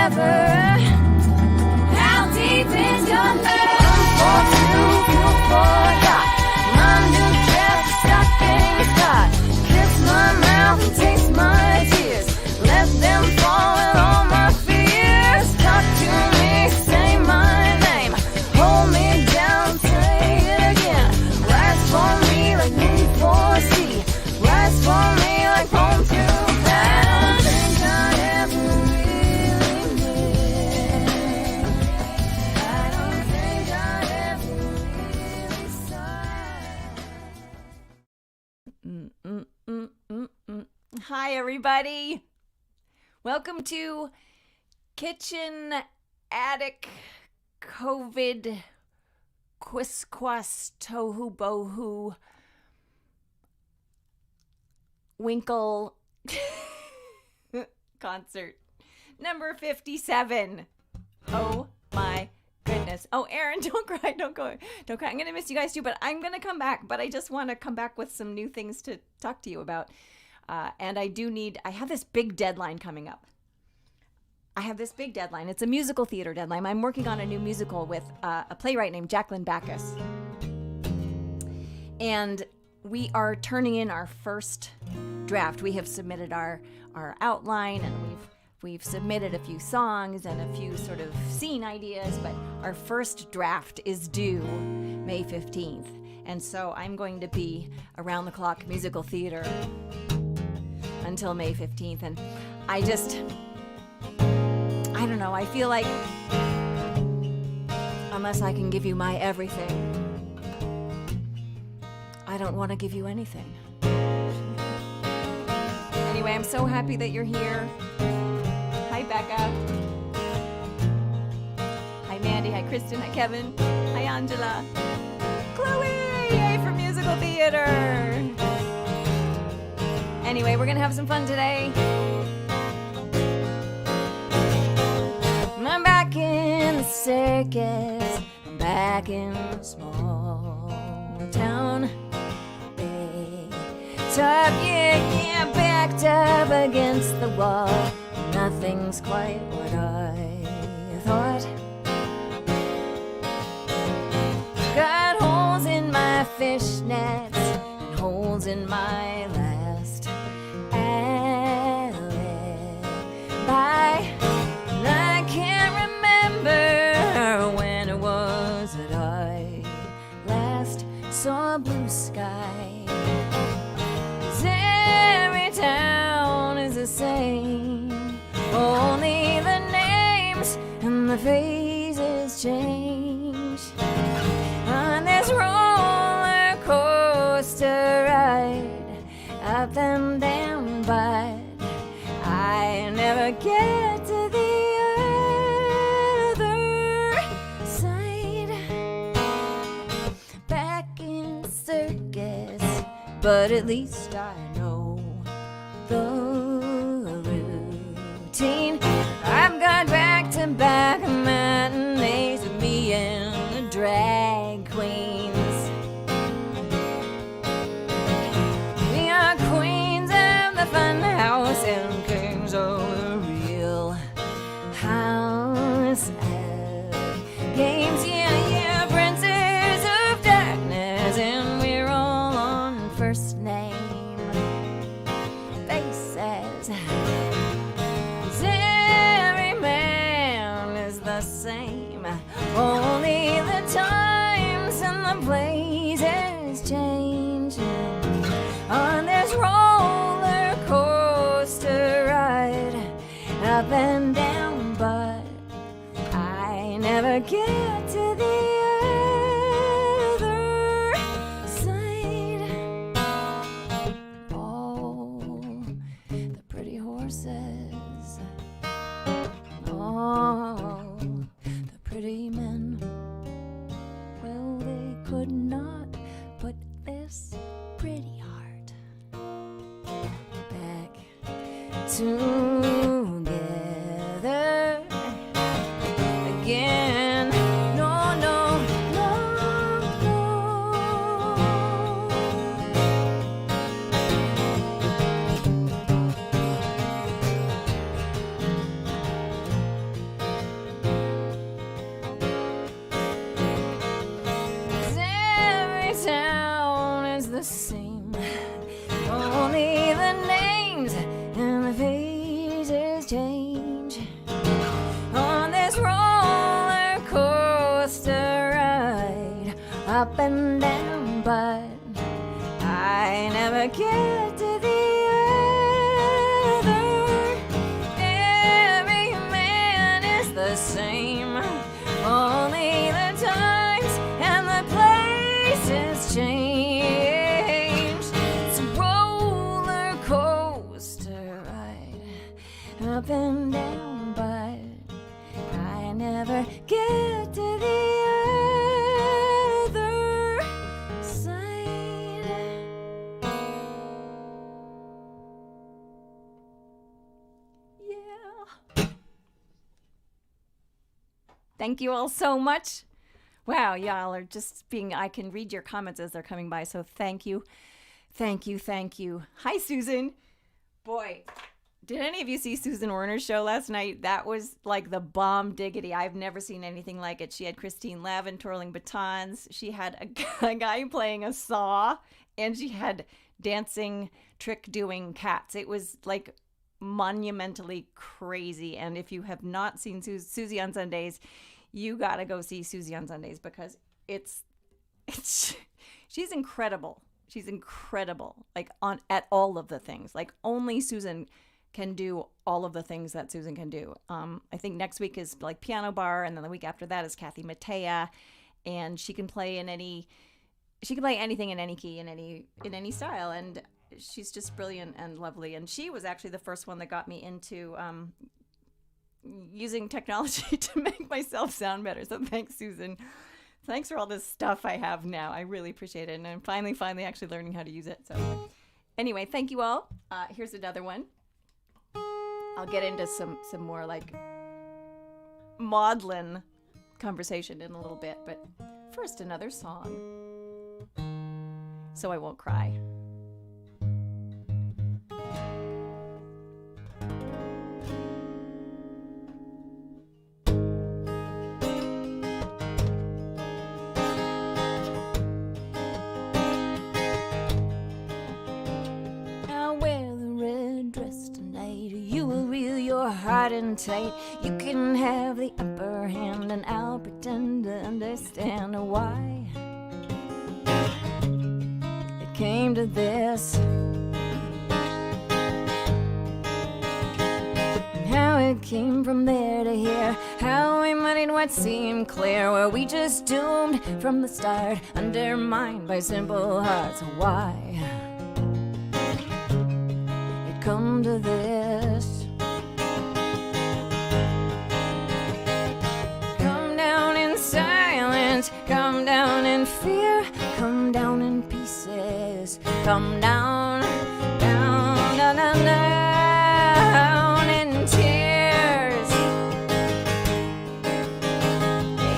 forever. How deep is your love? For two, you forgot. My new dress stuck in your spot. Kiss my mouth and taste my tears. Let them fall in all my fears. Talk to me, say my name. Hold me down, say it again. Rise for me like moon for sea. Rise for me like home to I don't think I ever really did. I don't think I ever really saw. Hi, everybody. Welcome to Kitchen Attic COVID Quisquas Tohu Bohu Winkle concert number 57. Oh my goodness. Oh, Aaron, don't cry. Don't cry. I'm going to miss you guys too, but I'm going to come back. But I just want to come back with some new things to talk to you about. And I have this big deadline coming up. It's a musical theater deadline. I'm working on a new musical with a playwright named Jacqueline Backus. And we are turning in our first draft. We have submitted our outline, and we've submitted a few songs and a few sort of scene ideas, but our first draft is due May 15th. And so I'm going to be around the clock musical theater until May 15th. And I don't know, I feel like unless I can give you my everything, I don't want to give you anything. Anyway, I'm so happy that you're here. Hi, Becca. Hi, Mandy. Hi, Kristen. Hi, Kevin. Hi, Angela. Chloe! Yay for musical theater! Anyway, we're going to have some fun today. I'm back in the circus. I'm back in the small town. Top, yeah, backed up against the wall. Nothing's quite what I thought. Got holes in my fishnets and holes in my last alibi. And I can't remember when it was that I last saw blue sky. Town is the same, only the names and the faces change. On this roller coaster ride, up and down, but I never get to the other side. Back in the circus, but at least I know the routine. I've got back-to-back matinees with me and the drag queens. We are queens of the fun house and kings of the real house of games. Yeah, princes of darkness, and we're all on first name. Same, only the times and the places change. On this roller coaster ride, up and down, but I never get to the other side. Oh, the pretty horses. Oh, pretty men, well, they could not put this pretty heart back together again. No, no, no, no. up and down, but I never get to the other. Every man is the same, only the times and the places change. It's a roller coaster ride, up and down, but I never get to the other side. Yeah. Thank you all so much. Wow, y'all are just being, I can read your comments as they're coming by, so thank you. Thank you, thank you. Hi, Susan. Boy, did any of you see Susan Werner's show last night? That was like the bomb diggity. I've never seen anything like it. She had Christine Lavin twirling batons. She had a guy playing a saw, and she had dancing, trick-doing cats. It was like monumentally crazy. And if you have not seen Susie on Sundays, you got to go see Susie on Sundays because she's incredible. She's incredible, like at all of the things. Like only Susan can do all of the things that Susan can do. I think next week is like piano bar, and then the week after that is Kathy Mattea, and she can play anything in any key, in any style, and she's just brilliant and lovely. And she was actually the first one that got me into using technology to make myself sound better. So thanks, Susan. Thanks for all this stuff I have now. I really appreciate it, and I'm finally actually learning how to use it. So anyway, thank you all. Here's another one. I'll get into some more like maudlin conversation in a little bit, but first another song, so I won't cry. Hard and tight, you can have the upper hand, and I'll pretend to understand why it came to this, and how it came from there to here, how we muddied what seemed clear. Were we just doomed from the start, undermined by simple hearts? Why it come to this? Come down in fear, come down in pieces, come down, down, down, down, down in tears.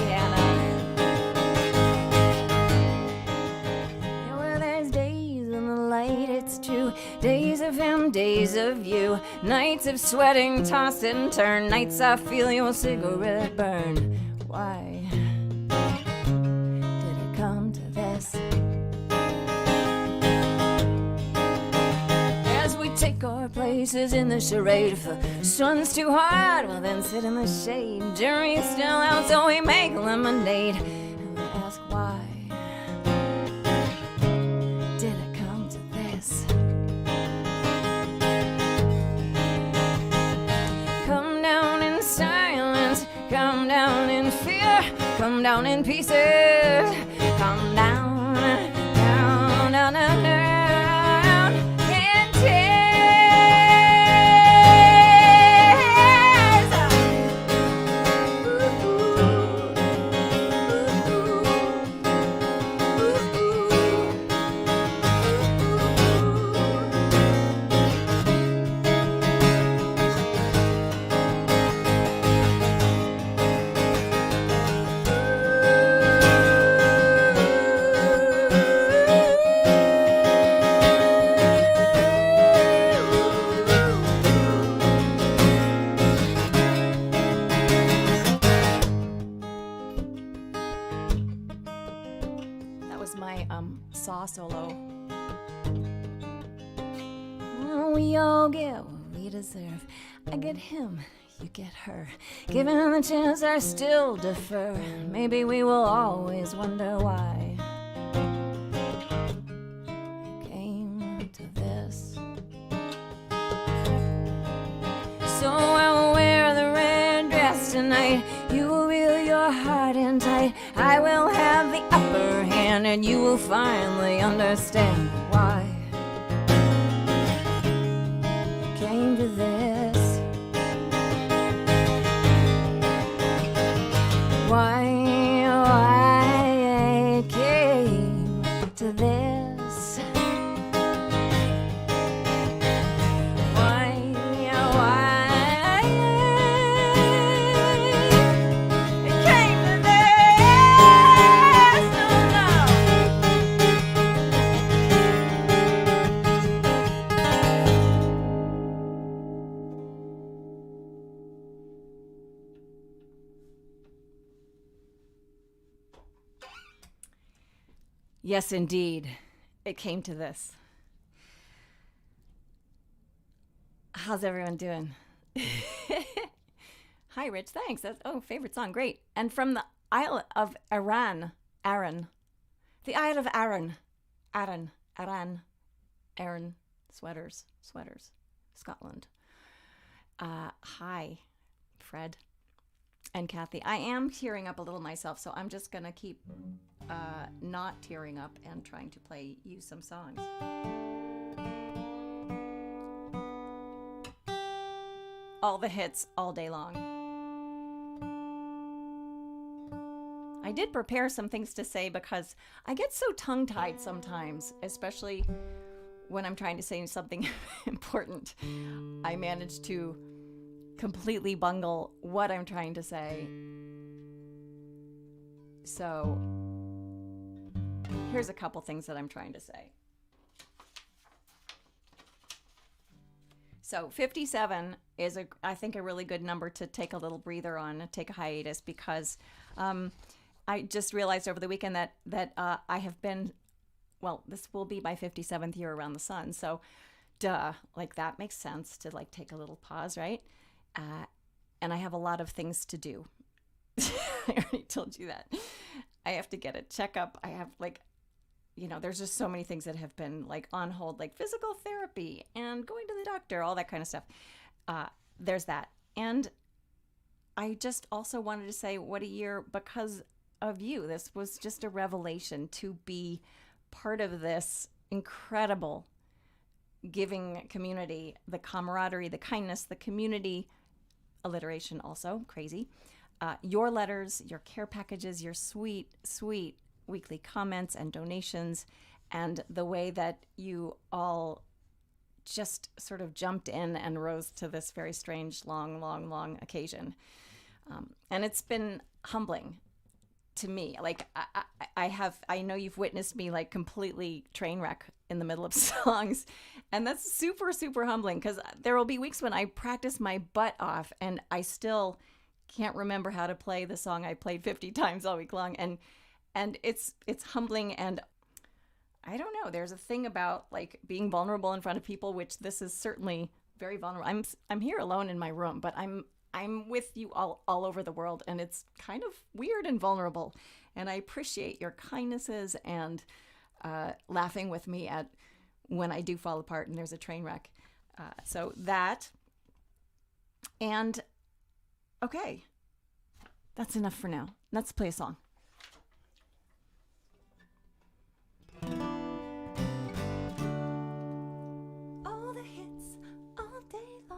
Yeah, well, there's days in the light, it's true, days of him, days of you, nights of sweating, toss and turn, nights I feel your cigarette burn. Why come to this? As we take our places in the charade, if the sun's too hot, well then sit in the shade. Jury's still out, so we make lemonade, and we ask why did it come to this? Come down in silence, come down in fear, come down in pieces, come down, down, down, down, down in tears. Ooh, ooh, saw solo. Well, we all get what we deserve. I get him, you get her. Given the chance, I still defer. Maybe we will always wonder why tonight. You will reel your heart in tight. I will have the upper hand, and you will finally understand why it came to this. Why it came to this. Why it came to this. No, no. Yes, indeed, it came to this. How's everyone doing? Hi, Rich. Thanks. That's favorite song. Great. And from the Isle of Aran, the Isle of Aran, sweaters, Scotland. Hi, Fred and Kathy. I am tearing up a little myself, so I'm just gonna keep not tearing up and trying to play you some songs. All the hits all day long. I did prepare some things to say because I get so tongue-tied sometimes, especially when I'm trying to say something important. I manage to completely bungle what I'm trying to say. So here's a couple things that I'm trying to say. So 57 is, I think, a really good number to take a little breather on, take a hiatus, because I just realized over the weekend that I have been, well, this will be my 57th year around the sun. So like that makes sense to like take a little pause, right? And I have a lot of things to do. I already told you that. I have to get a checkup. I have there's just so many things that have been like on hold, like physical therapy and going to the doctor, all that kind of stuff. There's that. And I just also wanted to say what a year because of you. This was just a revelation to be part of this incredible giving community, the camaraderie, the kindness, the community, alliteration also, crazy. Your letters, your care packages, your sweet, sweet weekly comments and donations, and the way that you all just sort of jumped in and rose to this very strange, long occasion. And it's been humbling to me. Like I know you've witnessed me like completely train wreck in the middle of songs, and that's super, super humbling because there will be weeks when I practice my butt off and I still can't remember how to play the song I played 50 times all week long. And it's humbling, and I don't know. There's a thing about like being vulnerable in front of people, which this is certainly very vulnerable. I'm here alone in my room, but I'm with you all over the world, and it's kind of weird and vulnerable. And I appreciate your kindnesses and laughing with me at when I do fall apart and there's a train wreck. So that, and okay, that's enough for now. Let's play a song. All the hits all day long.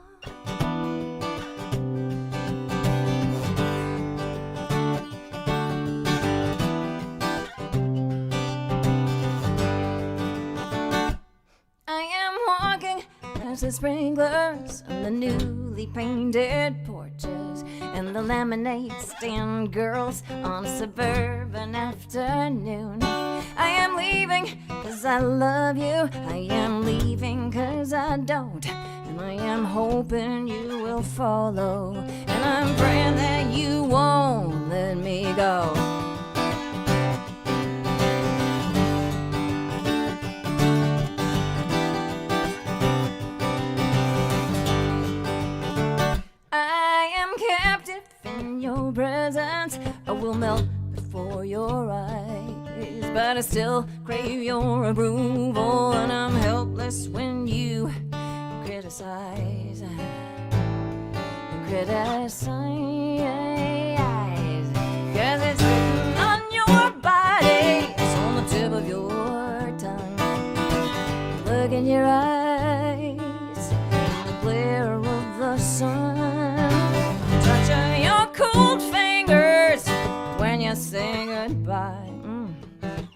I am walking past the sprinklers and the newly painted porches and the lemonade stand girls on a suburban afternoon. I am leaving cause I love you. I am leaving cause I don't. And I am hoping you will follow. And I'm praying that you won't let me go. I am captive in your presence. I will melt before your eyes, but I still crave your approval, and I'm helpless when you criticize. You criticize. say goodbye.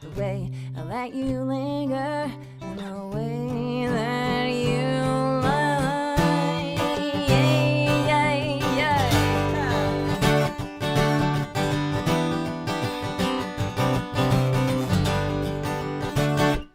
The way that you linger, and the way that you lie.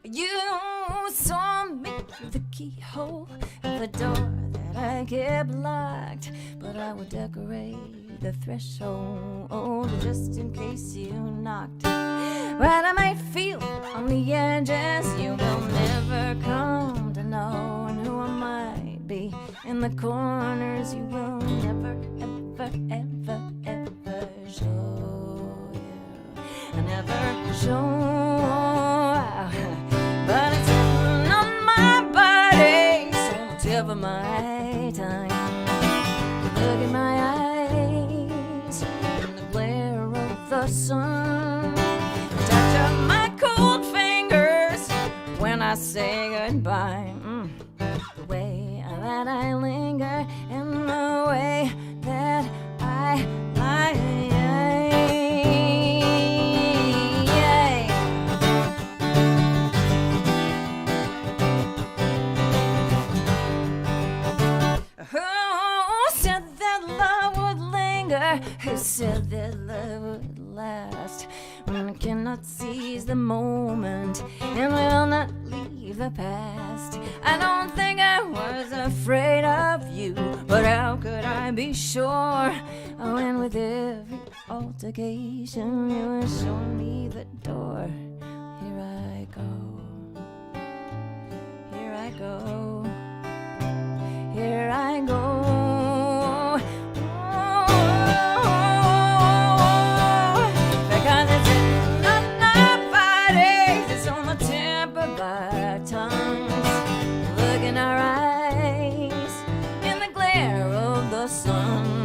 You saw me through the keyhole of the door that I kept locked, but I would decorate the threshold just in case you knocked. But I might feel on the edges, you will never come to know, and who I might be in the corners, you will never, ever, ever, ever show you. I never show, but it's written on my body, so much of my time. Look in my eyes in the glare of the sun. Touch of my cold fingers when I say goodbye. The way that I linger and the way that I lie. Who said that love would linger? Who said that love would last? When I cannot seize the moment and will not leave the past. I don't think I was afraid of you, but how could I be sure? Oh, and with every altercation you were showing me the door. Here I go, here I go, here I go. Because it's not my body, it's on the tip of our tongues. Look in our eyes in the glare of the sun.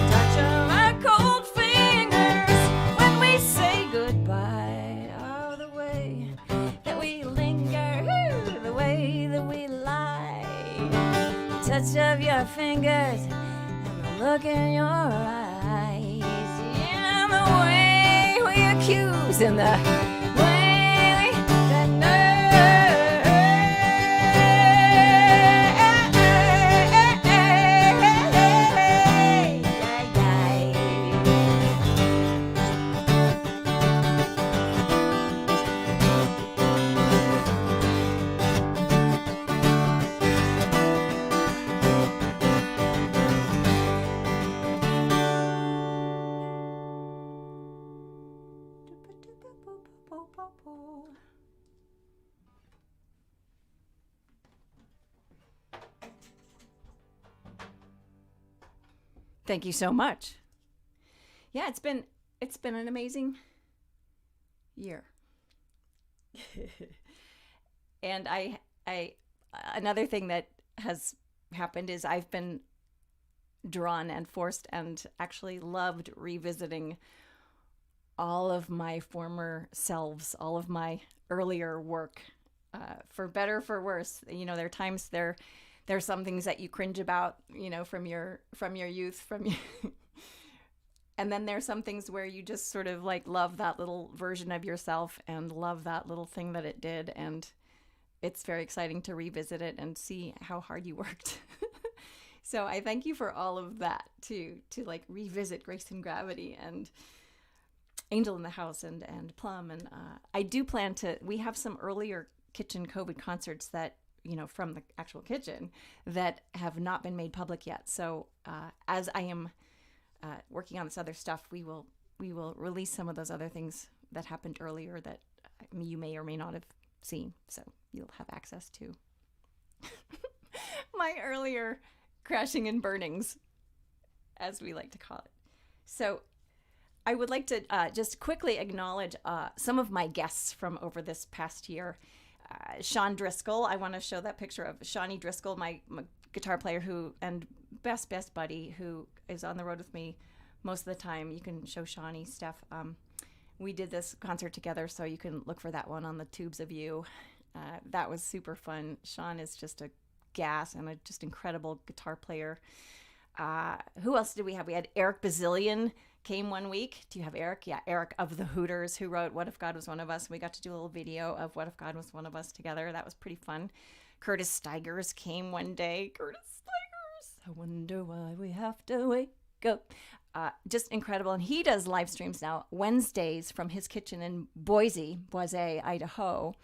Touch of our cold fingers when we say goodbye. Oh, the way that we linger, the way that we lie. Touch of your fingers and the look in your eyes. Yeah, the way we accuse and the way we deny. Thank you so much. Yeah, it's been an amazing year. And I another thing that has happened is I've been drawn and forced and actually loved revisiting all of my former selves, all of my earlier work, for better, for worse. You know, there are times there's some things that you cringe about, you know, from your youth, and then there's some things where you just sort of like love that little version of yourself and love that little thing that it did, and it's very exciting to revisit it and see how hard you worked. So I thank you for all of that, to like revisit Grace and Gravity and Angel in the House and Plum. And I do plan to, we have some earlier kitchen COVID concerts that, you know, from the actual kitchen that have not been made public yet. So as I am working on this other stuff, we will release some of those other things that happened earlier that you may or may not have seen. So you'll have access to my earlier crashing and burnings, as we like to call it. So I would like to just quickly acknowledge some of my guests from over this past year. Sean Driscoll, I want to show that picture of Shawnee Driscoll, my guitar player and best buddy, who is on the road with me most of the time. You can show Shawnee stuff. We did this concert together, so you can look for that one on the Tubes of You. That was super fun. Sean is just a gas and a just incredible guitar player. Who else did we have? We had Eric Bazillion came one week. Do you have Eric? Yeah, Eric of the Hooters, who wrote What If God Was One of Us. We got to do a little video of What If God Was One of Us together. That was pretty fun. Curtis Stigers came one day. Curtis Stigers. I wonder why we have to wake up. Just incredible. And he does live streams now Wednesdays from his kitchen in Boise, Idaho.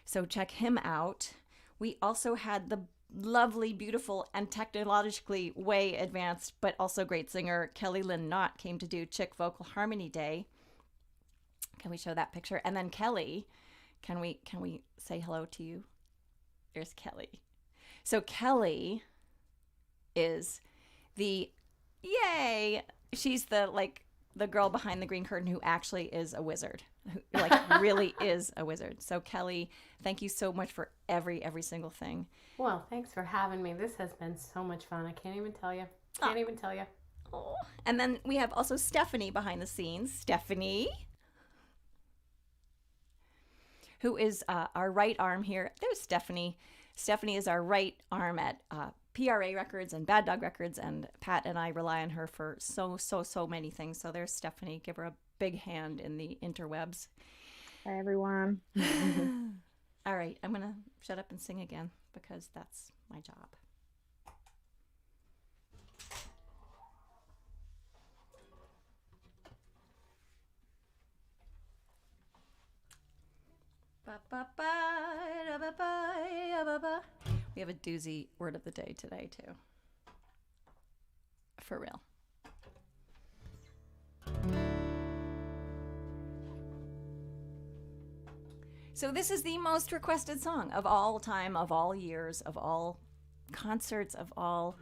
So check him out. We also had the lovely, beautiful, and technologically way advanced, but also great singer Kelly Lynn Knott came to do Chick Vocal Harmony Day. Can we show that picture? And then Kelly, can we say hello to you? There's Kelly. So Kelly is the yay. She's the girl behind the green curtain who actually is a wizard. Who really is a wizard. So Kelly, thank you so much for every single thing. Well, thanks for having me. This has been so much fun. I can't even tell you. Oh. And then we have also Stephanie behind the scenes. Stephanie, who is our right arm here. There's Stephanie. Stephanie is our right arm at PRA Records and Bad Dog Records, and Pat and I rely on her for so many things. So there's Stephanie. Give her a big hand in the interwebs. Hi, everyone. All right, I'm going to shut up and sing again because that's my job. We have a doozy word of the day today, too. For real. So this is the most requested song of all time, of all years, of all concerts, of all...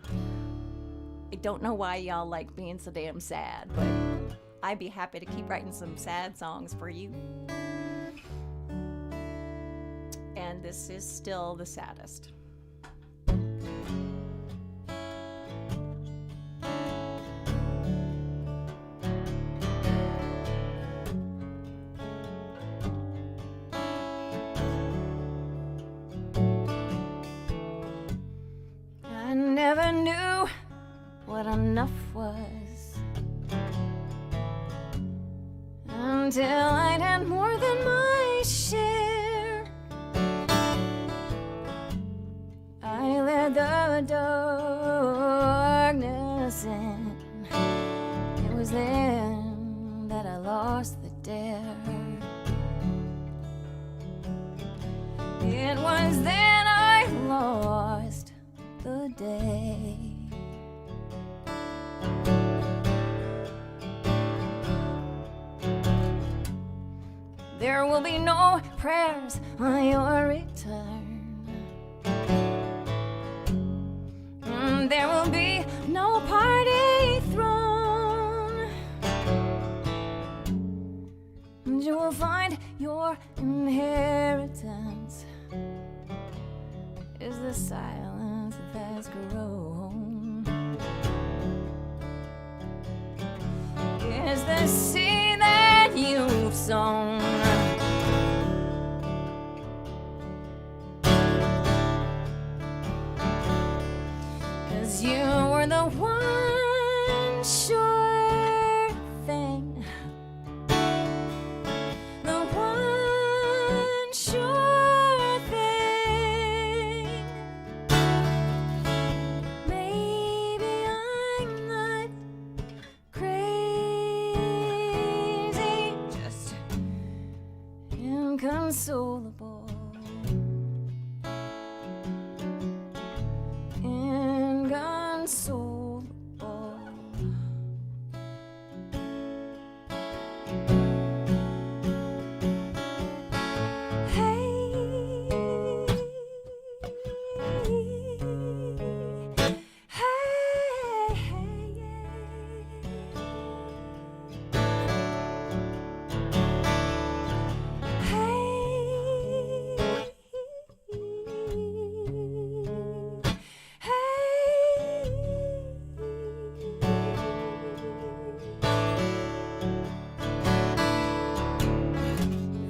I don't know why y'all like being so damn sad, but I'd be happy to keep writing some sad songs for you. And this is still the saddest. I never knew what enough was until I'd had more than my share. I let the darkness in. It was then that I lost the dare. It was then I lost the day. There will be no prayers on your return. There will be no party thrown. And you will find your inheritance is the silence that has grown. Is the seed that you've sown. You were the one sure thing, the one sure thing. Maybe I'm not crazy, just inconsolable.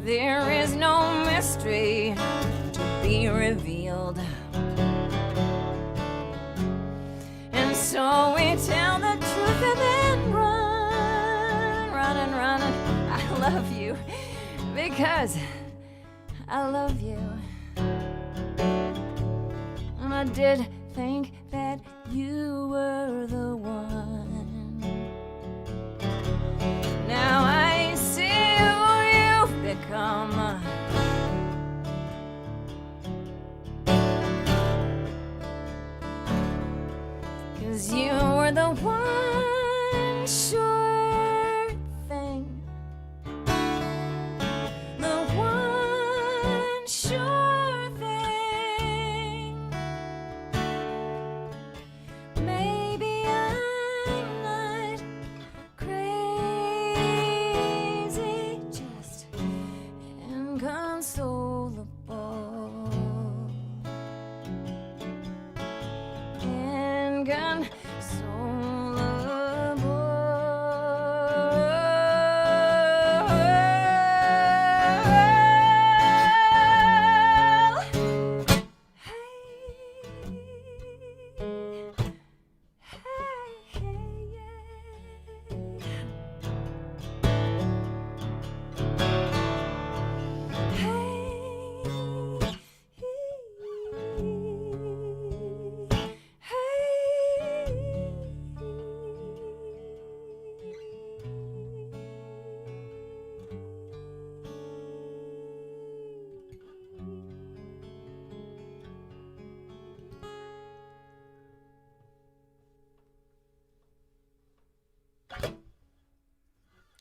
There is no mystery to be revealed, and so we tell the truth and then run. I love you because I love you. And I did think that you were the one. Now I see who you've become. Cause you were the one sure thing. The one sure thing. Maybe I'm not crazy, just inconsolable.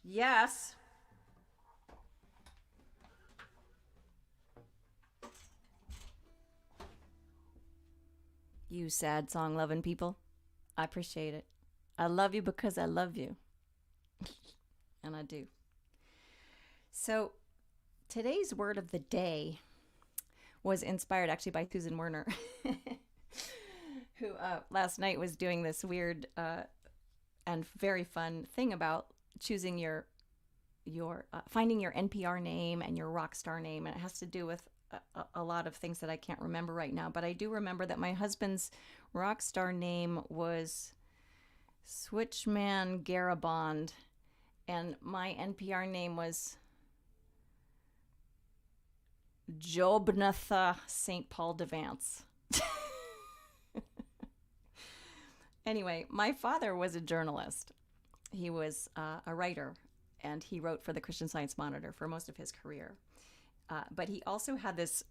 Yes. You sad song loving people. I appreciate it. I love you because I love you. And I do. So today's word of the day was inspired actually by Susan Werner, who last night was doing this weird and very fun thing about choosing your finding your NPR name and your rock star name, and it has to do with a lot of things that I can't remember right now, but I do remember that my husband's rock star name was Switchman Garabond, and my NPR name was Jobnatha St. Paul Devance. Anyway, my father was a journalist. He was a writer, and he wrote for the Christian Science Monitor for most of his career. But he also had this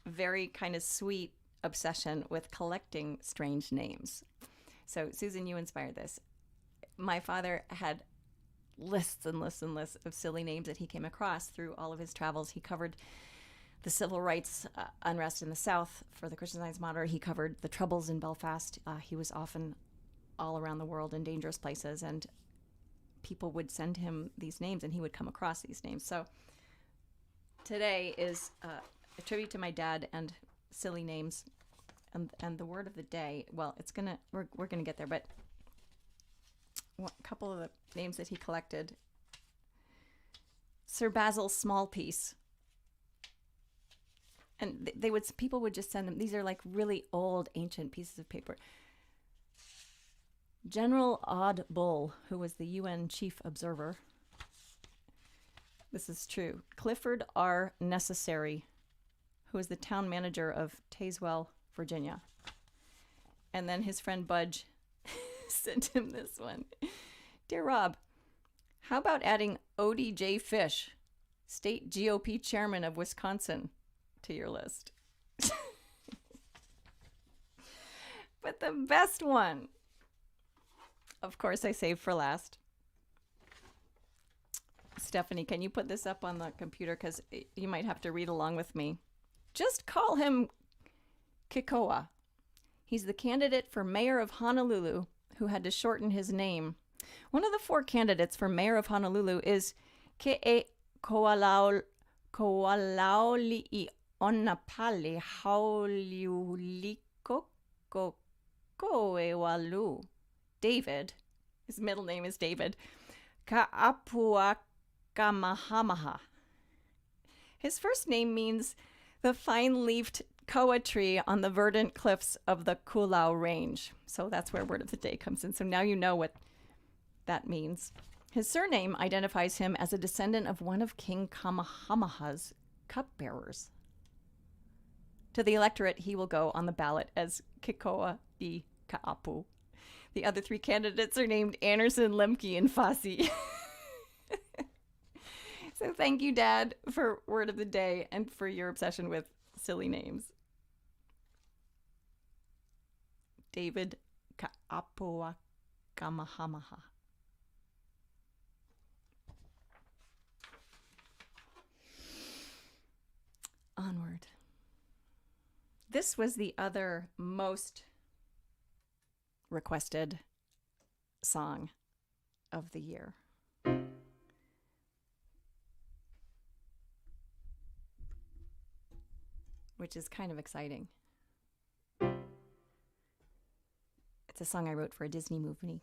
very kind of sweet obsession with collecting strange names. So, Susan, you inspired this. My father had lists and lists and lists of silly names that he came across through all of his travels. He covered the civil rights unrest in the South for the Christian Science Monitor. He covered the Troubles in Belfast. He was often all around the world in dangerous places, and people would send him these names, and he would come across these names. So today is a tribute to my dad and silly names, and the word of the day. Well, we're gonna get there, but a couple of the names that he collected: Sir Basil Smallpiece. And people would just send them. These are like really old, ancient pieces of paper. General Odd Bull, who was the UN chief observer. This is true. Clifford R. Necessary, who was the town manager of Tazewell, Virginia. And then his friend Budge sent him this one. Dear Rob, how about adding ODJ Fish, state GOP chairman of Wisconsin, to your list? But the best one, of course, I saved for last. Stephanie, can you put this up on the computer? Because you might have to read along with me. Just call him Kikoa. He's the candidate for mayor of Honolulu who had to shorten his name. One of the 4 candidates for mayor of Honolulu is Ke'e Koalauli Onapale Hauliuliko Koewalu. David, his middle name is David, Ka'apuakamahamaha. His first name means the fine-leafed koa tree on the verdant cliffs of the Koolau Range. So that's where word of the day comes in. So now you know what that means. His surname identifies him as a descendant of one of King Kamehameha's cupbearers. To the electorate, he will go on the ballot as Kikoa I Ka'apu. The other three candidates are named Anderson, Lemke, and Fassi. So thank you, Dad, for word of the day and for your obsession with silly names. David Ka'apua Kamehameha. Onward. This was the other most requested song of the year. Which is kind of exciting. It's a song I wrote for a Disney movie.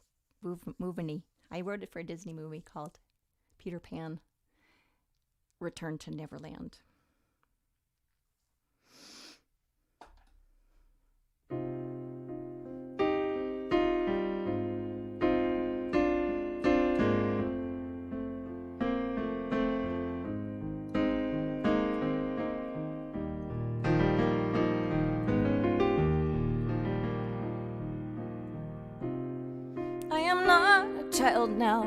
I wrote it for a Disney movie called Peter Pan Return to Neverland. Child now,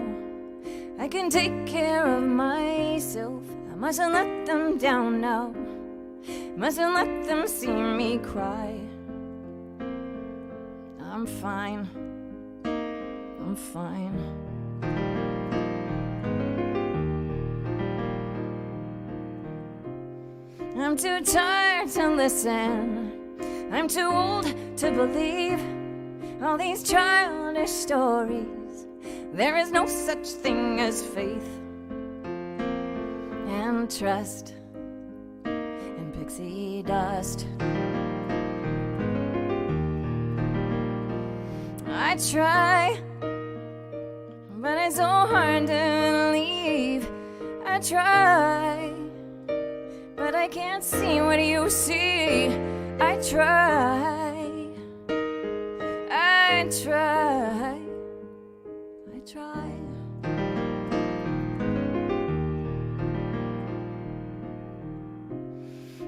I can take care of myself. I mustn't let them down now. Mustn't let them see me cry. I'm fine. I'm fine. I'm too tired to listen. I'm too old to believe all these childish stories. There is no such thing as faith and trust and pixie dust. I try, but it's so hard to believe. I try, but I can't see what you see. I try, I try. Try.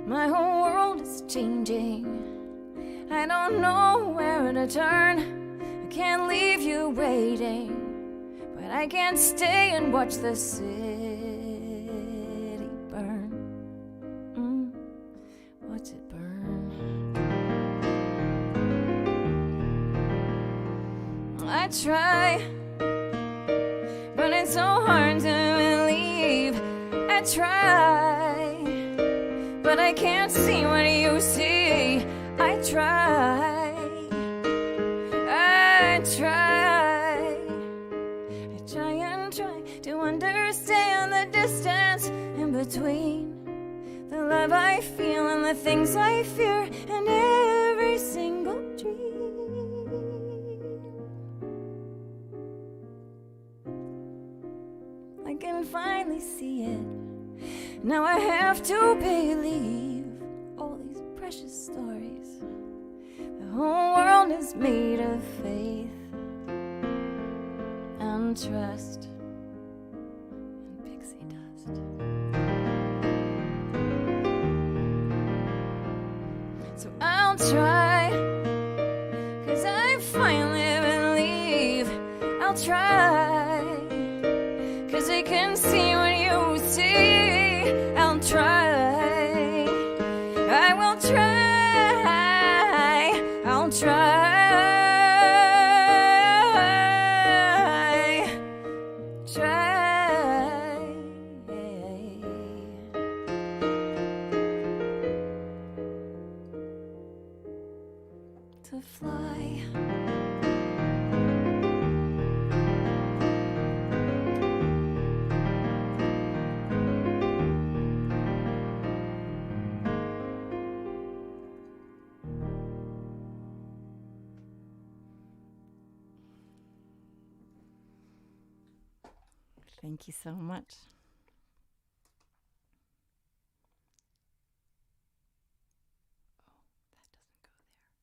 My whole world is changing. I don't know where to turn. I can't leave you waiting, but I can't stay and watch the city burn. Watch it burn. I try, but it's so hard to believe. I try, but I can't see what you see. I try, I try. I try and try to understand the distance in between the love I feel and the things I fear and every single dream. I can finally see it. Now I have to believe all these precious stories. The whole world is made of faith and trust and pixie dust. So I'll try, 'cause I finally believe. I'll try, 'cause I can see what you see. I'll try, I will try, I'll try, try to fly. Thank you so much. Oh, that doesn't go there.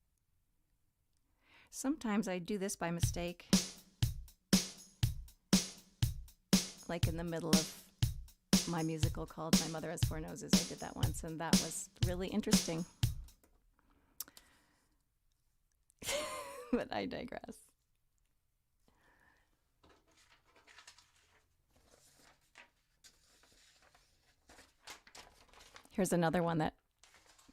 Sometimes I do this by mistake. like in the middle of my musical called My Mother Has Four Noses. I did that once, and that was really interesting. But I digress. Here's another one that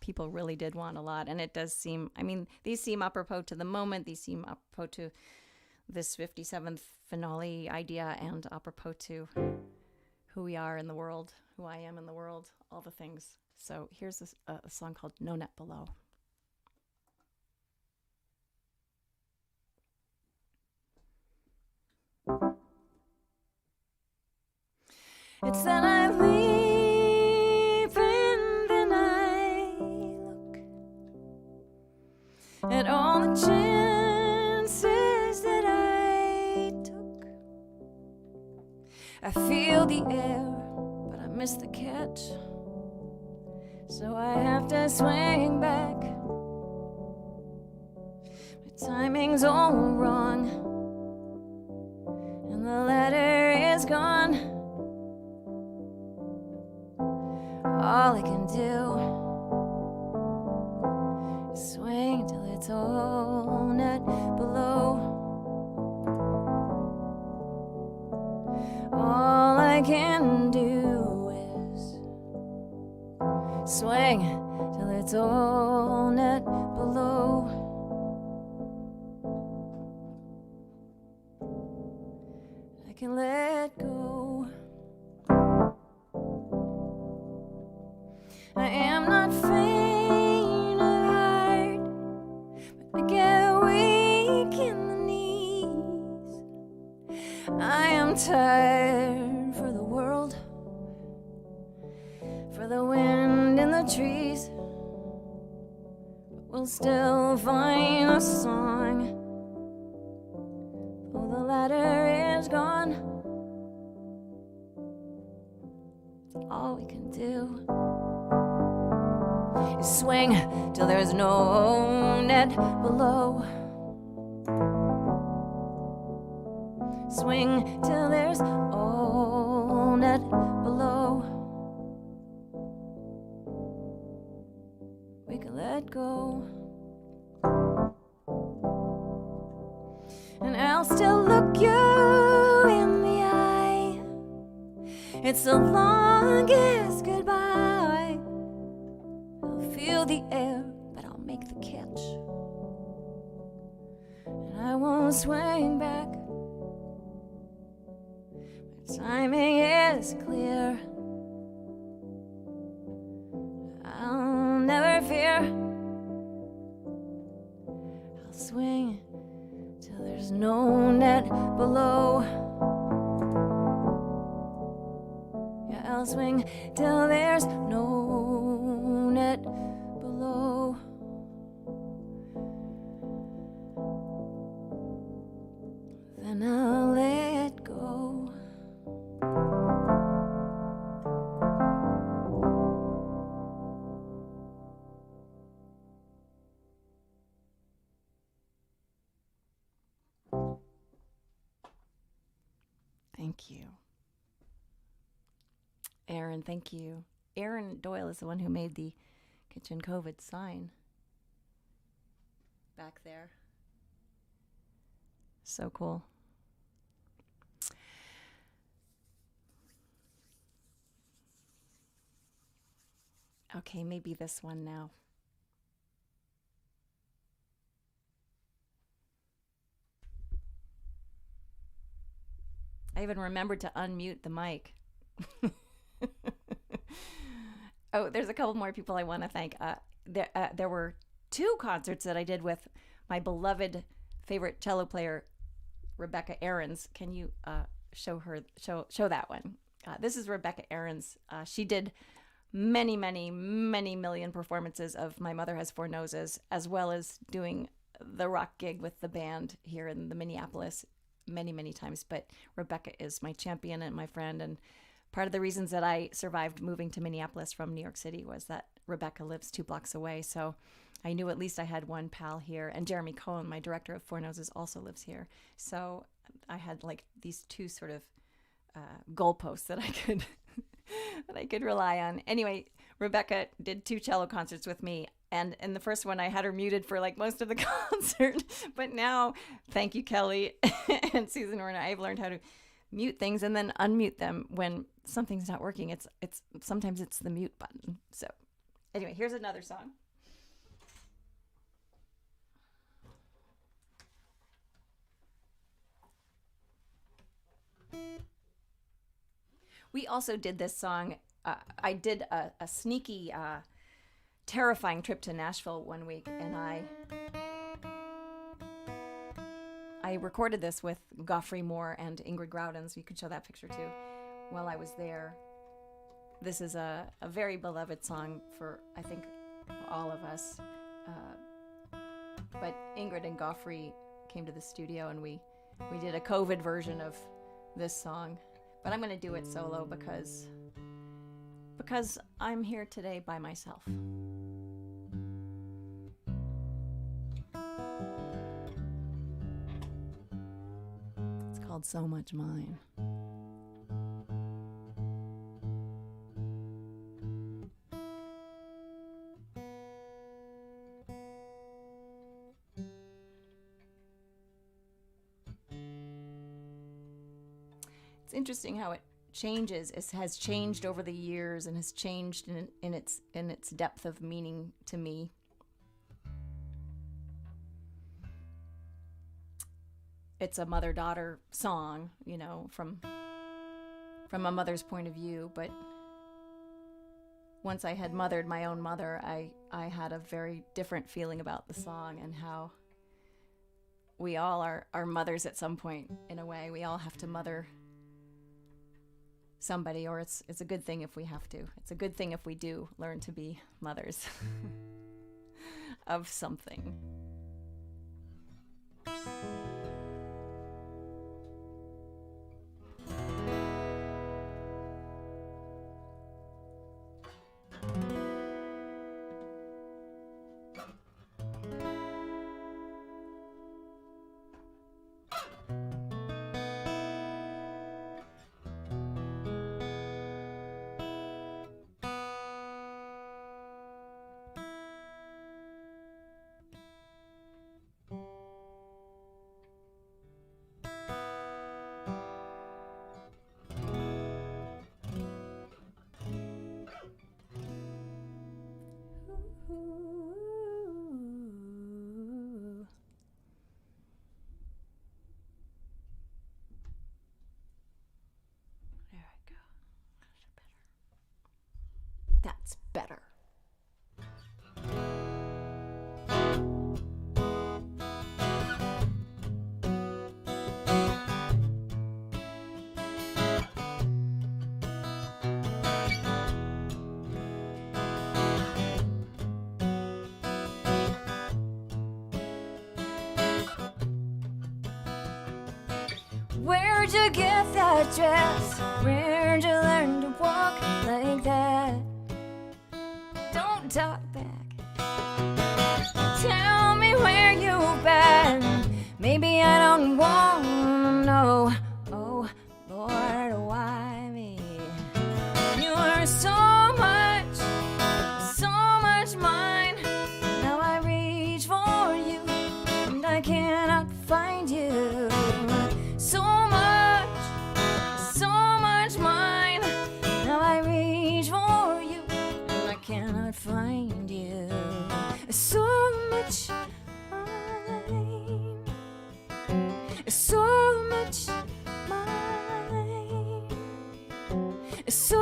people really did want a lot, and it does seem, I mean, these seem apropos to the moment, these seem apropos to this 57th finale idea, and apropos to who we are in the world, who I am in the world, all the things. So here's a song called No Net Below. It's that I leave and then I look at all the chances that I took. I feel the air, but I miss the catch. So I have to swing back. My timing's all wrong, and the ladder is gone. All I can do is swing till it's all net below. All I can do is swing till it's all net below. I can let go. I am not faint of heart, but I get weak in the knees. I am tired for the world, for the wind in the trees, but we'll still find a song. Oh, the ladder is gone. All we can do is swing till there's no net below. Swing till there's all net below. We can let go, and I'll still look you in the eye. It's the longest goodbye. Feel the air, but I'll make the catch, and I won't swing back. My timing is clear. I'll never fear. I'll swing till there's no net below. Yeah, I'll swing till there's no net below. Then I'll let go. Thank you. Aaron, thank you. Aaron Doyle is the one who made the kitchen COVID sign back there. So cool. Okay, maybe this one now. I even remembered to unmute the mic. Oh, there's a couple more people I want to thank. There were 2 concerts that I did with my beloved favorite cello player, Rebecca Ahrens. Can you show that one? This is Rebecca Ahrens. She did many million performances of My Mother Has Four Noses, as well as doing the rock gig with the band here in the Minneapolis many times. But Rebecca is my champion and my friend, and part of the reasons that I survived moving to Minneapolis from New York City was that Rebecca lives 2 blocks away. So I knew at least I had one pal here. And Jeremy Cohen, my director of Four Noses, also lives here. So I had like these 2 sort of goalposts that I could that I could rely on. Anyway, Rebecca did 2 cello concerts with me, and in the first one I had her muted for like most of the concert, but now, thank you, Kelly and Susan Warner, I've learned how to mute things and then unmute them when something's not working. It's sometimes it's the mute button. So anyway, here's another song. We also did this song. I did a sneaky, terrifying trip to Nashville one week, and I recorded this with Goffrey Moore and Ingrid Groudon, so you could show that picture too, while I was there. This is a very beloved song for, I think, all of us. But Ingrid and Goffrey came to the studio, and we did a COVID version of this song. But I'm going to do it solo because I'm here today by myself. It's called So Much Mine. It's interesting how it changes. It has changed over the years and has changed in its depth of meaning to me. It's a mother-daughter song, you know, from a mother's point of view. But once I had mothered my own mother, I had a very different feeling about the song, and how we all are mothers at some point. In a way, we all have to mother somebody, or it's a good thing if we have to. It's a good thing if we do learn to be mothers of something. That's better. Where'd you get that dress? Where'd you learn to walk like that? Don't talk back. Tell me where you've been. Maybe I don't want to know. Oh, Lord, why me? You were so much mine. Now I reach for you, and I cannot find you. So much mine. Now I reach for you, and I cannot find you. So much mine. So much mine. So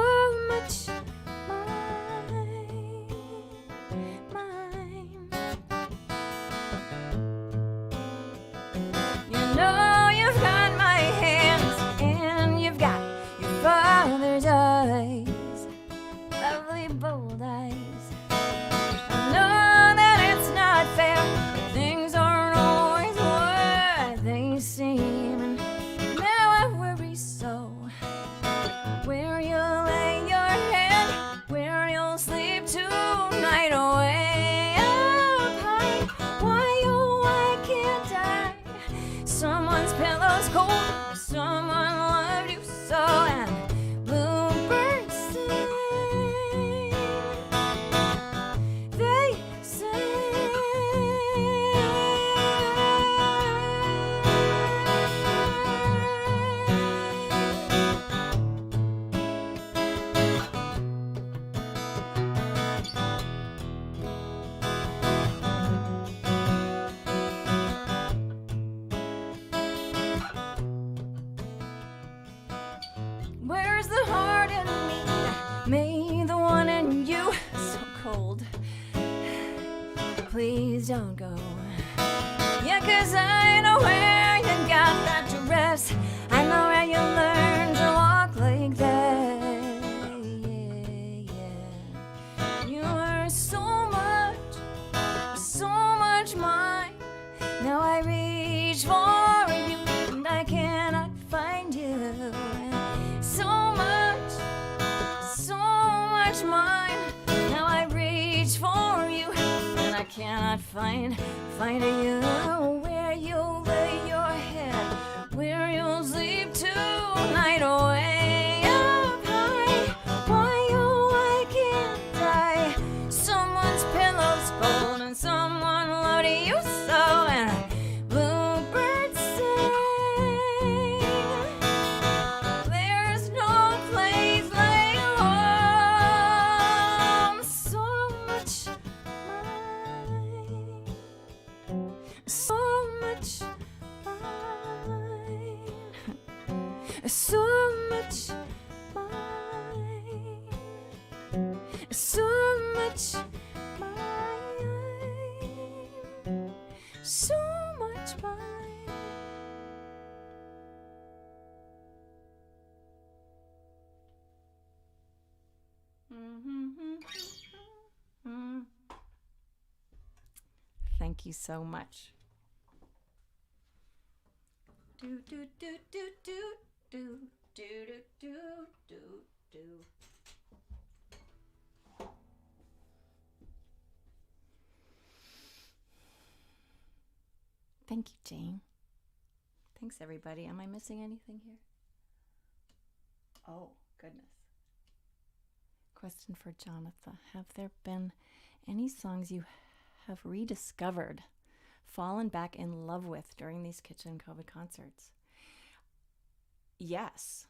much mine. You know you've got my hands, and you've got your father's eyes, lovely bold eyes. I know that it's not fair, but things aren't always what they seem, and now I worry so. Where you'll lay your head, where you'll sleep tonight, away up high. Why, oh, why can't I? Someone's pillow's cold, someone loved you so. Me, the one in you, so cold. Please don't go. Yeah, 'cause I know where you got that dress. I know where you learned to walk like that. Yeah, yeah. You were so much mine. Now I reach for you and I cannot find you. So much mine. Now I reach for you and I cannot find you. Where you'll lay your head, where you'll sleep tonight, way up high. Why, oh, I can't die. Someone's pillow's cold and someone loved you so. And bluebirds sing. There's no place like home. So much mine. So much mine. So much mine. So much mine. So much mine. Thank you so much. Do do do do do do do do do do. Thank you, Jane. Thanks, everybody. Am I missing anything here? Oh, goodness. Question for Jonatha. Have there been any songs you have rediscovered, fallen back in love with during these kitchen COVID concerts? Yes.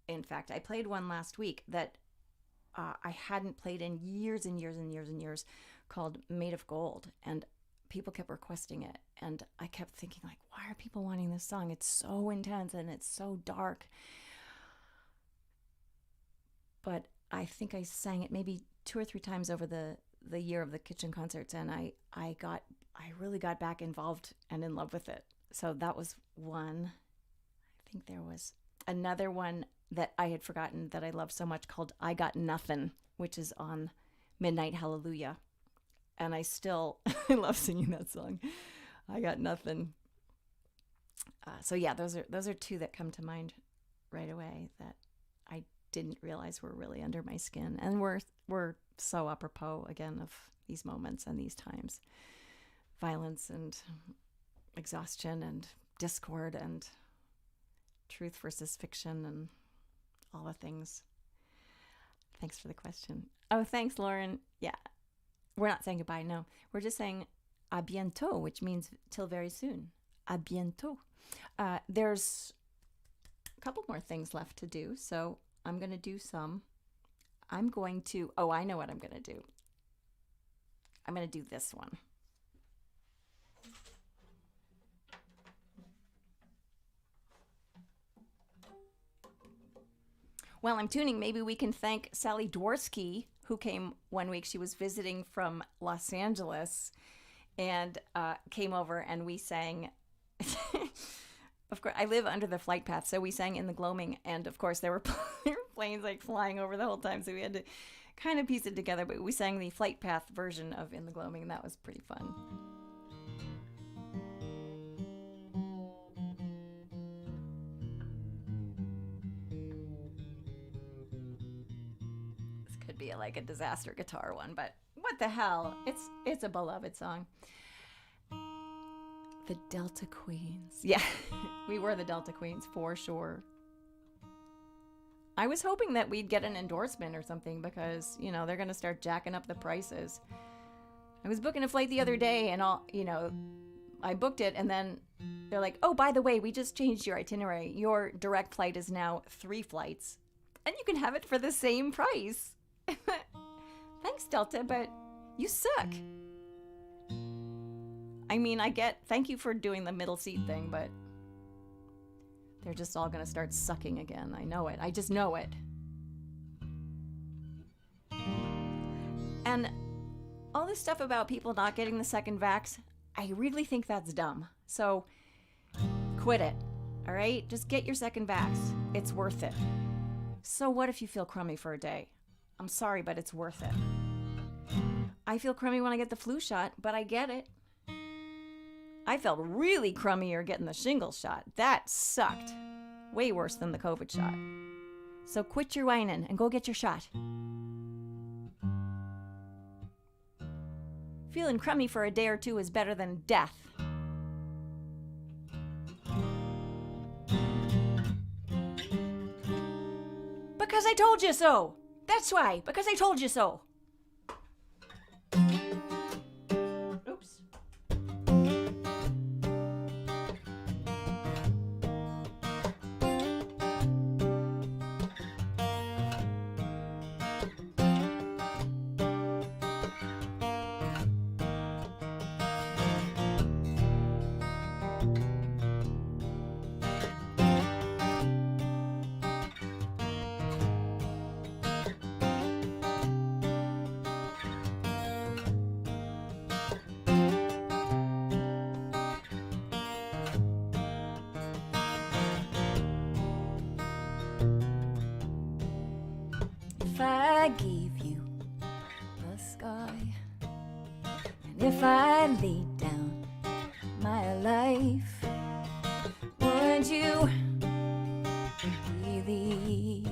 In fact, I played one last week that I hadn't played in years and years and years and years, called Made of Gold. And people kept requesting it. And I kept thinking, like, why are people wanting this song? It's so intense and it's so dark. But I think I sang it maybe 2 or 3 times over the year of the kitchen concerts, and I really got back involved and in love with it. So that was one. I think there was another one that I had forgotten that I love so much, called I Got Nothing, which is on Midnight Hallelujah. And I still I love singing that song. I Got Nothing. So yeah, those are 2 that come to mind right away that I didn't realize were really under my skin, and were so apropos again of these moments and these times. Violence and exhaustion and discord and truth versus fiction and all the things. Thanks for the question. Oh, thanks, Lauren. Yeah, we're not saying goodbye, no. We're just saying à bientôt, which means till very soon. À bientôt. There's a couple more things left to do, so I'm going to do some. I know what I'm going to do. I'm going to do this one. While I'm tuning, maybe we can thank Sally Dworsky, who came one week. She was visiting from Los Angeles and came over, and we sang. Of course, I live under the flight path, so we sang In the Gloaming, and of course there were planes like flying over the whole time, so we had to kind of piece it together, but we sang the flight path version of In the Gloaming, and that was pretty fun. This could be like a disaster guitar one, but what the hell? It's a beloved song. The Delta Queens. Yeah, we were the Delta Queens for sure. I was hoping that we'd get an endorsement or something because, they're going to start jacking up the prices. I was booking a flight the other day and I booked it and then they're like, oh, by the way, we just changed your itinerary. Your direct flight is now 3 flights and you can have it for the same price. Thanks, Delta, but you suck. I mean, thank you for doing the middle seat thing, but they're just all going to start sucking again. I know it. I just know it. And all this stuff about people not getting the second vax, I really think that's dumb. So quit it, all right? Just get your second vax. It's worth it. So what if you feel crummy for a day? I'm sorry, but it's worth it. I feel crummy when I get the flu shot, but I get it. I felt really crummier getting the shingles shot. That sucked. Way worse than the COVID shot. So quit your whining and go get your shot. Feeling crummy for a day or two is better than death. Because I told you so. That's why. Because I told you so. Oops. If I gave you the sky, and if I laid down my life, would you believe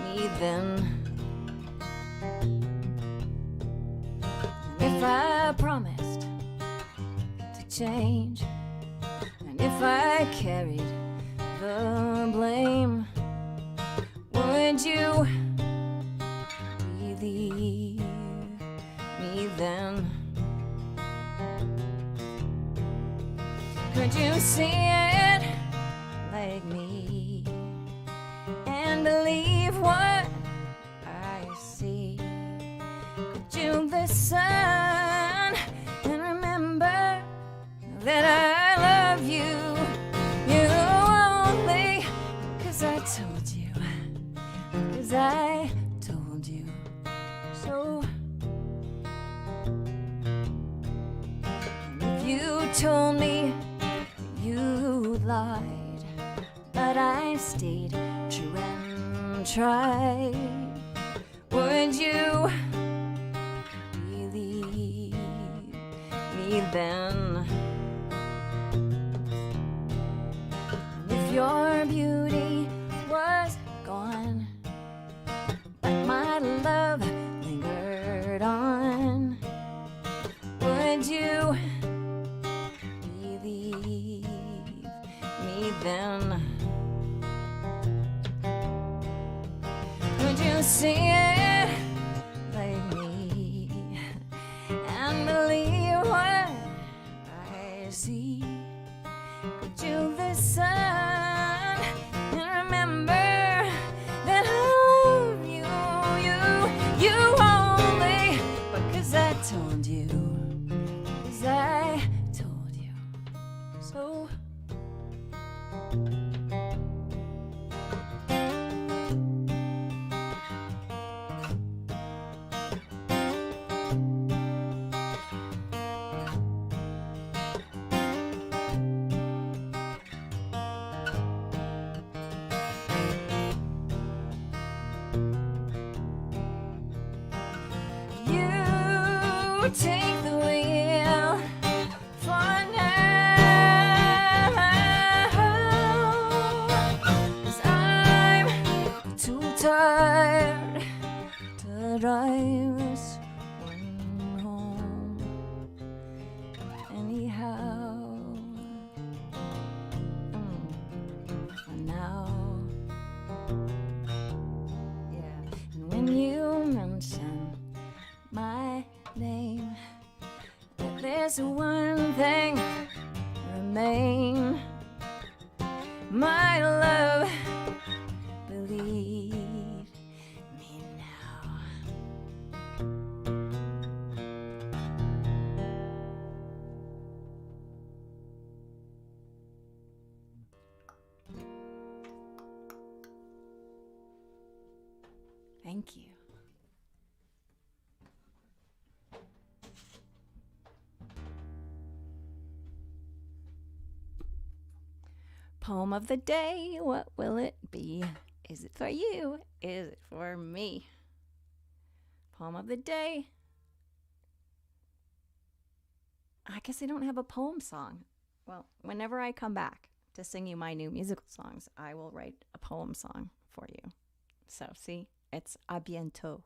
me then? And if I promised to change, and if I carried the blame, would you believe me then? Could you see it like me and believe what I see? Could you listen and remember that I love you? You only 'cause I told you, 'cause I told you so. And if you told me you lied, but I stayed true and tried, would you believe me then? And if your beauty was gone, but my love lingered on, would you believe me then? Could you see it like me and believe what I see? Could you listen and remember that I love you only because I told you, 'cause I told you so. You take the wheel for now, 'cause I'm too tired to drive this one home anyhow. For now, yeah. And when you mention my name, that there's one thing remain. My love, believe me now. Thank you. Poem of the day, what will it be? Is it for you? Is it for me? Poem of the day. I guess I don't have a poem song. Well, whenever I come back to sing you my new musical songs, I will write a poem song for you. So, see, it's bientôt.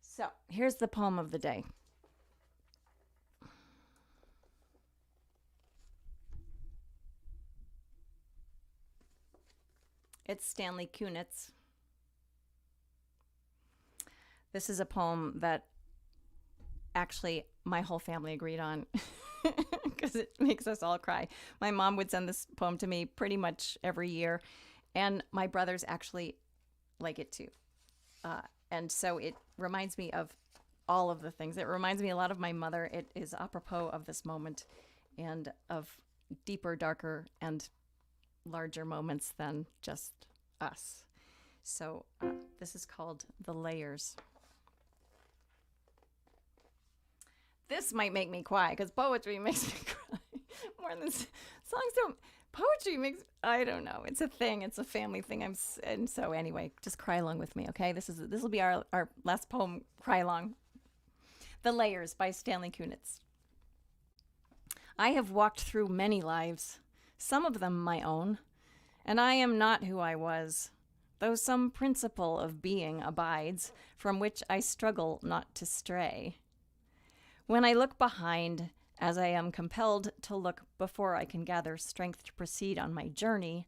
So, here's the poem of the day. It's Stanley Kunitz. This is a poem that actually my whole family agreed on because it makes us all cry. My mom would send this poem to me pretty much every year, and my brothers actually like it too. And so it reminds me of all of the things. It reminds me a lot of my mother. It is apropos of this moment and of deeper, darker, and larger moments than just us. So this is called The Layers. This might make me cry because poetry makes me cry more than songs don't. Poetry makes, I don't know. It's a thing. It's a family thing. And so anyway, just cry along with me, okay? This will be our last poem, cry along. The Layers by Stanley Kunitz. I have walked through many lives, some of them my own, and I am not who I was, though some principle of being abides, from which I struggle not to stray. When I look behind, as I am compelled to look before I can gather strength to proceed on my journey,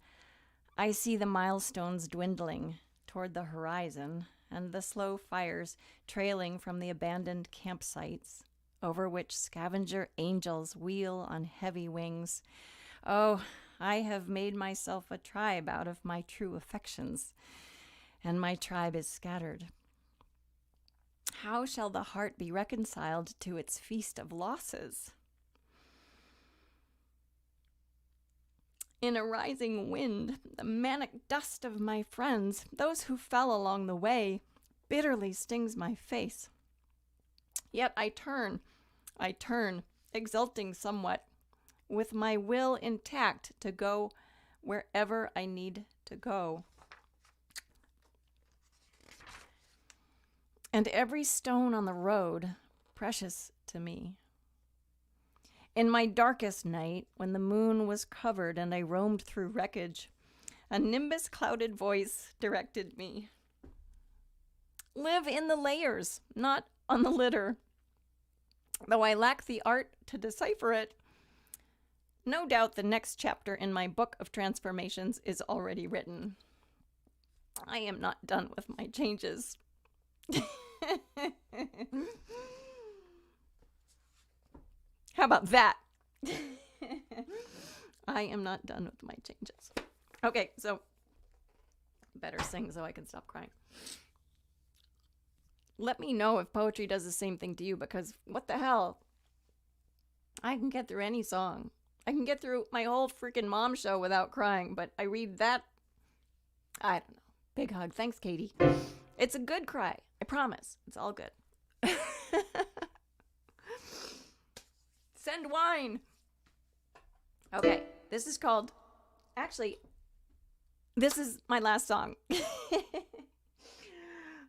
I see the milestones dwindling toward the horizon and the slow fires trailing from the abandoned campsites over which scavenger angels wheel on heavy wings. Oh, I have made myself a tribe out of my true affections, and my tribe is scattered. How shall the heart be reconciled to its feast of losses? In a rising wind, the manic dust of my friends, those who fell along the way, bitterly stings my face. Yet I turn, exulting somewhat, with my will intact to go wherever I need to go. And every stone on the road, precious to me. In my darkest night, when the moon was covered and I roamed through wreckage, a nimbus-clouded voice directed me. Live in the layers, not on the litter. Though I lack the art to decipher it, no doubt the next chapter in my book of transformations is already written. I am not done with my changes. How about that? I am not done with my changes. Okay, so better sing so I can stop crying. Let me know if poetry does the same thing to you, because what the hell? I can get through any song. I can get through my whole freaking mom show without crying, but I read that. I don't know. Big hug. Thanks, Katie. It's a good cry. I promise. It's all good. Send wine. Okay. This is called... Actually, this is my last song.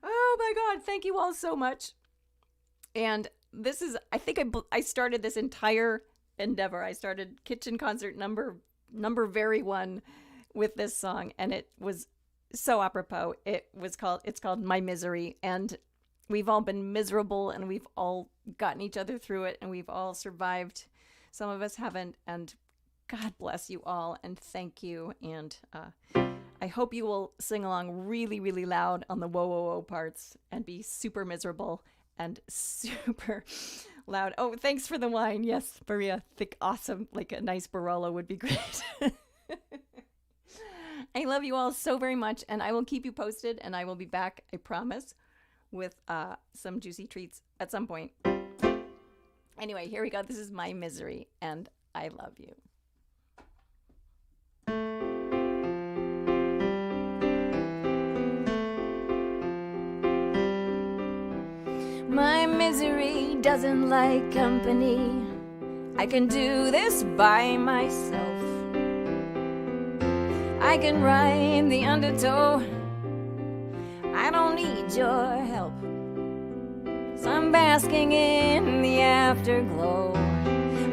Oh my God. Thank you all so much. And this is... I think I started this entire endeavor. I started Kitchen Concert number very one with this song, and it was so apropos. It's called My Misery, and we've all been miserable, and we've all gotten each other through it, and we've all survived. Some of us haven't, and God bless you all, and thank you. And I hope you will sing along really, really loud on the whoa, whoa, whoa parts and be super miserable and super loud. Oh, thanks for the wine. Yes, Maria, think awesome. Like a nice Barolo would be great. I love you all so very much, and I will keep you posted, and I will be back, I promise, with some juicy treats at some point. Anyway, here we go. This is My Misery, and I love you. My misery doesn't like company. I can do this by myself. I can ride the undertow. I don't need your help. So I'm basking in the afterglow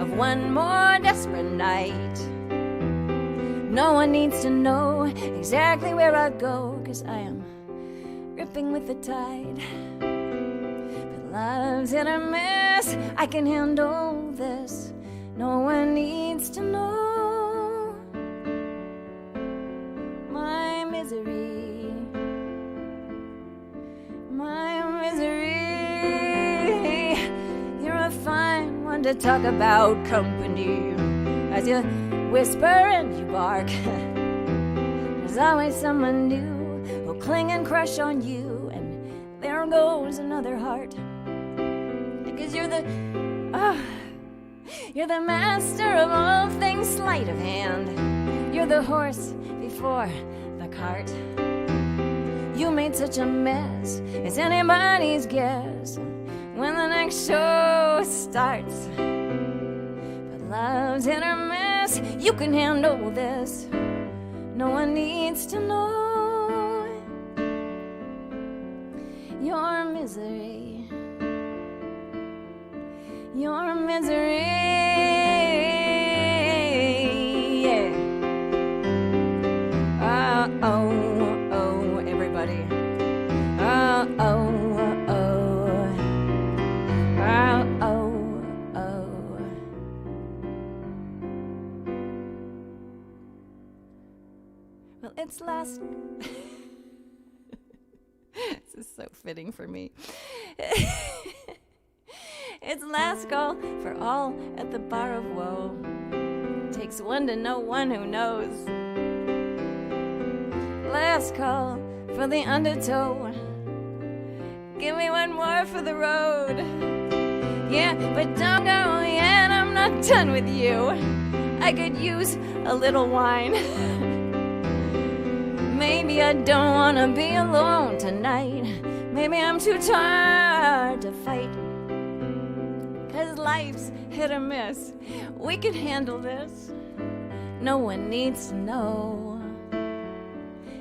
of one more desperate night. No one needs to know exactly where I go, 'cause I am ripping with the tide. But love's hit or miss, I can handle this. No one needs to know my misery. My misery. You're a fine one to talk about company. As you whisper and you bark, there's always someone new who'll cling and crush on you. And there goes another heart. Because you're the master of all things sleight of hand. You're the horse before the cart. You made such a mess, it's anybody's guess when the next show starts. But love's hit or miss, you can handle this. No one needs to know your misery. Your misery. Yeah. Oh, everybody. Oh. Well, it's last. This is so fitting for me. It's last call for all at the bar of woe. Takes one to know one who knows. Last call for the undertow. Give me one more for the road. Yeah, but don't go yet, I'm not done with you. I could use a little wine. Maybe I don't wanna be alone tonight. Maybe I'm too tired to fight. 'Cause life's hit or miss. We can handle this. No one needs to know.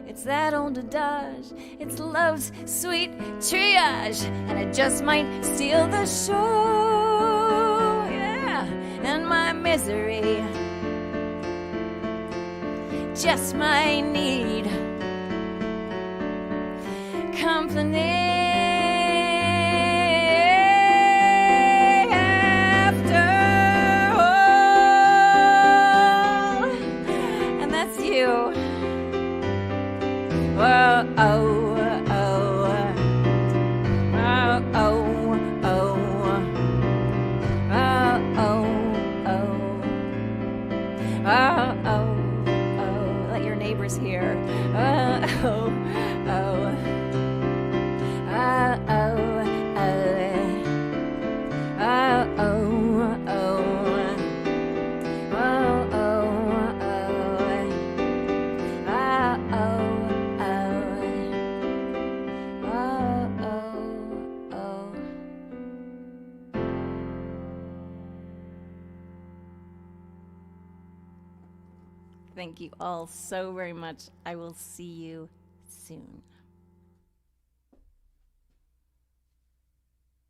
It's that old adage. It's love's sweet triage. And it just might steal the show. Yeah, and my misery just might need company. Let your neighbors hear. Thank you all so very much. I will see you soon.